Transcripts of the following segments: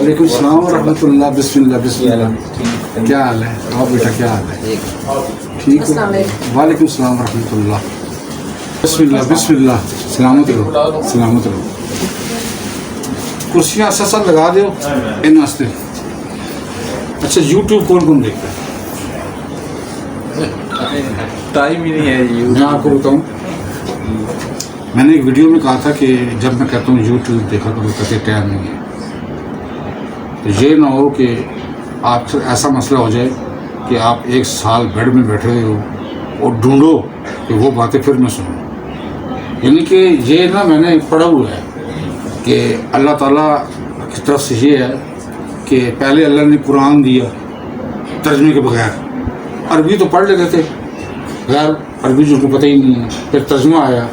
वालेकुम सलाम व रहमतुल्लाह। बिस्मिल्लाह बिस्मिल्लाह। क्या हाल है? आप बेटा क्या हाल है? ठीक हो? वालेकुम सलाम व रहमतुल्लाह। बिस्मिल्लाह बिस्मिल्लाह। सलामत रहो सलामत रहो। कुर्सियाँ सब लगा दो इन वास्ते। अच्छा, यूट्यूब कौन कौन देखता है? टाइम ही नहीं है। मैं आपको बताऊं, मैंने एक वीडियो में कहा था कि जब मैं कहता हूँ यूट्यूब देखा तो कहते टाइम नहीं है। तो ये ना हो कि आपसे ऐसा मसला हो जाए कि आप एक साल बेड में बैठे हुए हो और ढूंढो कि वो बातें फिर मैं सुनूं। यानी कि ये ना मैंने पढ़ा हुआ है कि अल्लाह ताला की तरफ से ये है कि पहले अल्लाह ने कुरान दिया तर्जमे के बगैर। अरबी तो पढ़ लेते थे, गैर अरबी जिनको पता ही नहीं है। फिर तर्जमा आया,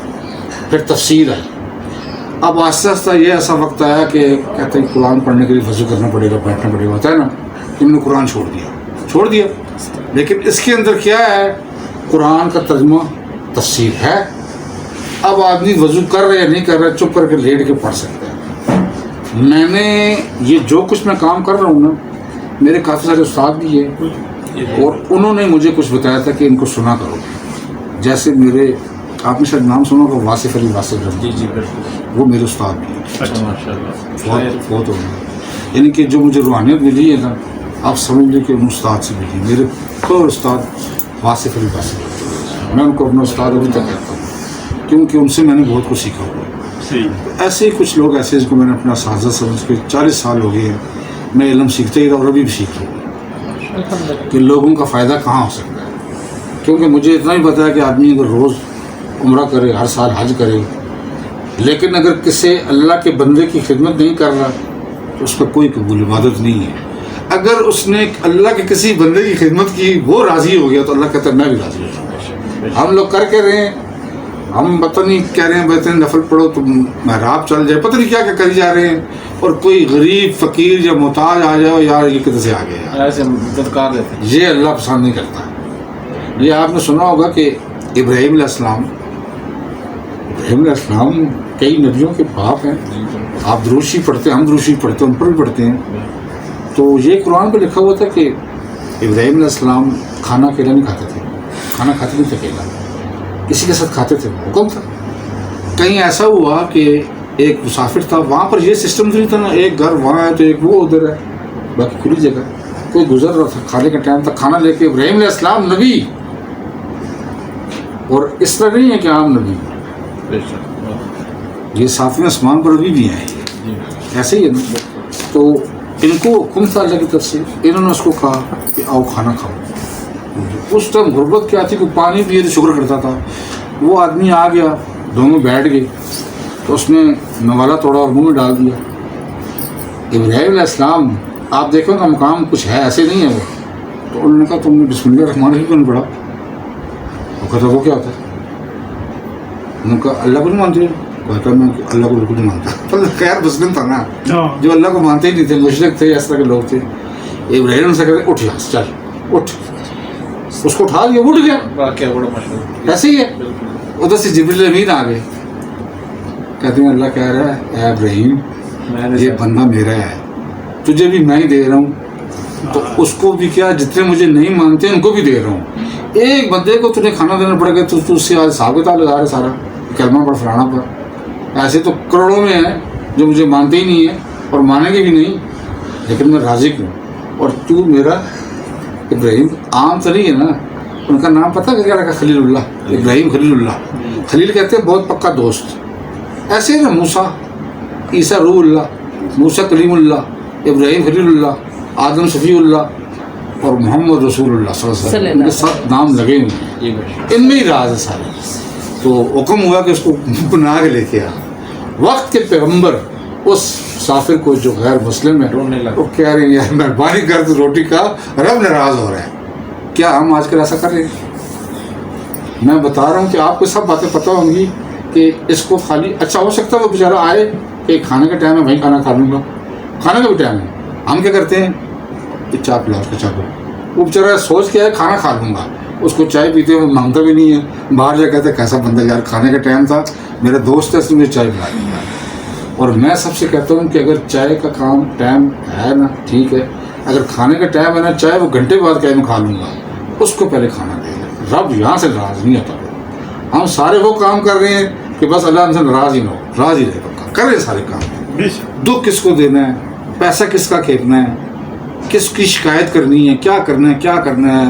फिर तफसीर आई। अब आहिस्ता आहिस्ता ये ऐसा वक्त आया कि कहते हैं कुरान पढ़ने के लिए वज़ू करना पड़ेगा, बैठना पड़ेगा, होता है ना। इन्होंने कुरान छोड़ दिया। लेकिन इसके अंदर क्या है? कुरान का तर्जमा तफसीर है। अब आदमी वज़ू कर रहे या नहीं कर रहे, चुप करके लेट के पढ़ सकता है। मैंने ये जो कुछ मैं काम कर रहा हूँ ना, मेरे काफ़ी सारे उस्ताद भी हैं और उन्होंने मुझे कुछ बताया था कि इनको सुना करो। जैसे मेरे, आपने शायद नाम सुना होगा, वासिफ अली वासिफ। जी जी बिल्कुल, वो मेरे उस्ताद भी हैं। अच्छा माशाल्लाह। बहुत हो गया। यानी कि जो मुझे रूहानियत मिली है ना, आप समझ लीजिए कि उन उस्ताद से मिली। मेरे तो उस्ताद वासिफ अली वासिफ, मैं उनको अपना उस्ताद अभी तक कहता हूँ क्योंकि उनसे मैंने बहुत कुछ सीखा हुआ है। ऐसे ही कुछ लोग ऐसे जिनको मैंने अपना साझा समझ के 40 साल हो गए हैं, मैं इल्म सीखते ही रहा और अभी भी सीख रहा हूँ कि लोगों का फ़ायदा कहाँ हो सकता है। क्योंकि मुझे इतना ही पता है कि आदमी अगर रोज़ उम्रा करे, हर साल हज करे, लेकिन अगर किसी अल्लाह के बंदे की खिदमत नहीं कर रहा तो उसका कोई कबूल इबादत नहीं है। अगर उसने अल्लाह के किसी बंदे की खिदमत की, वो राज़ी हो गया तो अल्लाह कहता है मैं भी राज़ी हो जाऊँ। हम लोग कर के रहे हैं, हम पता नहीं कह रहे हैं बेहतर नफल पढ़ो तो महराब चल जाए, पता नहीं क्या क्या करी जा रहे हैं, और कोई गरीब फ़कीर या मोहताज आ जाओ, यार ये किधर से आ गया, ऐसे बदकार देते हैं। ये अल्लाह पसंद नहीं करता। ये आपने सुना होगा कि इब्राहीम अलैहिस्सलाम कई नबियों के बाप हैं। आप दुरूशी पढ़ते हैं, हम दुरूशी पढ़ते हैं, उन पर भी पढ़ते हैं। तो ये कुरान पे लिखा हुआ था कि इब्राहीम अलैहिस्सलाम खाना अकेला नहीं खाते थे, खाना खाते नहीं थे अकेला, किसी के साथ खाते थे, हुक्म था। कहीं ऐसा हुआ कि एक मुसाफिर था, वहाँ पर ये सिस्टम नहीं था ना, एक घर वहाँ है तो एक वो उधर है, बाकी खुली जगह। कोई गुजर रहा था, खाने का टाइम था, खाना लेके इब्राहीम अलैहिस्सलाम नबी, और इस तरह नहीं है कि आम नबी, ये सातवें आसमान पर अभी भी हैं, ऐसे ही है ना। तो इनको हुक्म था अल्लाह की तरफ से, इन्होंने उसको कहा कि आओ खाना खाओ। उस टाइम गुर्बत क्या थी, कोई पानी पिए तो शुक्र करता था। वो आदमी आ गया, दोनों बैठ गए, तो उसने नवाला तोड़ा और मुंह में डाल दिया। इब्राहीम अलैहिस्सलाम, आप देखो उनका मकाम कुछ है, ऐसे नहीं है वो। तो उन्होंने कहा तुमने बिस्मिल्लाह रहमान रहीम क्यों नहीं पढ़ा? वो कहता वो क्या होता है? उन्होंने कहा अल्लाह को नहीं मानते? कहता मैं अल्लाह को बिल्कुल नहीं मानता। तो खैर मुस्लिम था ना, जो अल्लाह को मानते ही नहीं थे, मुशरिक थे, इस तरह के लोग थे। इब्राहीम से कहते उठ यहाँ से, चल उठ। उसको उठा लिया, उठ गया। ऐसे ही है। उधर से जिब्रील अमीन आ गए, कहते हैं अल्लाह कह रहा है ऐ इब्राहीम, ये बंदा मेरा है, तुझे भी मैं ही दे रहा हूँ, तो उसको भी क्या, जितने मुझे नहीं मानते उनको भी दे रहा हूँ। एक बंदे को तुझे खाना देना पड़ेगा तो तू उससे आज हिसाब किताब लगा रहे सारा, कलमा पढ़ फलाना पर। ऐसे तो करोड़ों में है जो मुझे मानते ही नहीं है और मानेंगे भी नहीं, लेकिन मैं राज़ी हूँ। और तू मेरा इब्राहीम आम तो नहीं है ना, उनका नाम पता क्या रखा? खलीलुल्लाह, इब्राहीम खलीलुल्लाह। खलील कहते हैं बहुत पक्का दोस्त। ऐसे ना मूसा, ईसा रूहुल्लाह, मूसा कलीमुल्लाह, इब्राहीम खलीलुल्लाह, आदम शफीउल्लाह और मोहम्मद रसूलुल्लाह सल्लल्लाहु अलैहि वसल्लम, इनके साथ नाम लगे हुए हैं। इनमें ही राज है सारे। तो हुक्म हुआ कि उसको बना के लेके आ। वक्त के पैगम्बर उस मुसाफिर को जो गैर मुस्लिम है वो कह रहे हैं यार मेहरबानी कर तो रोटी का, रब नाराज़ हो रहा है। क्या हम आजकल ऐसा कर रहे हैं? मैं बता रहा हूँ कि आपको सब बातें पता होंगी कि इसको खाली, अच्छा हो सकता है वो बेचारा आए कि खाने का टाइम है वहीं खाना खा लूँगा, खाने का भी टाइम है। हम क्या करते हैं कि चाय पिलाओ, उसको चाय पिलाओ। वो बेचारा सोच के आए खाना खा लूँगा, उसको चाय पीते हुए मांगता भी नहीं है। बाहर जा कहते कैसा बंदा यार, खाने का टाइम था, मेरा दोस्त है इसने मुझे चाय पिला। اور میں سب سے کہتا ہوں کہ اگر چائے کا کام ٹائم ہے نا ٹھیک ہے، اگر کھانے کا ٹائم ہے نا، چائے وہ گھنٹے بعد کیا میں کھا لوں گا، اس کو پہلے کھانا دے دیں۔ رب یہاں سے ناراض نہیں ہوتا۔ ہم سارے وہ کام کر رہے ہیں کہ بس اللہ ہم سے ناراض ہی نہ ہو، راض ہی رہے، کر رہے سارے کام۔ دکھ کس کو دینا ہے، پیسہ کس کا کھینچنا ہے، کس کی شکایت کرنی ہے، کیا کرنا ہے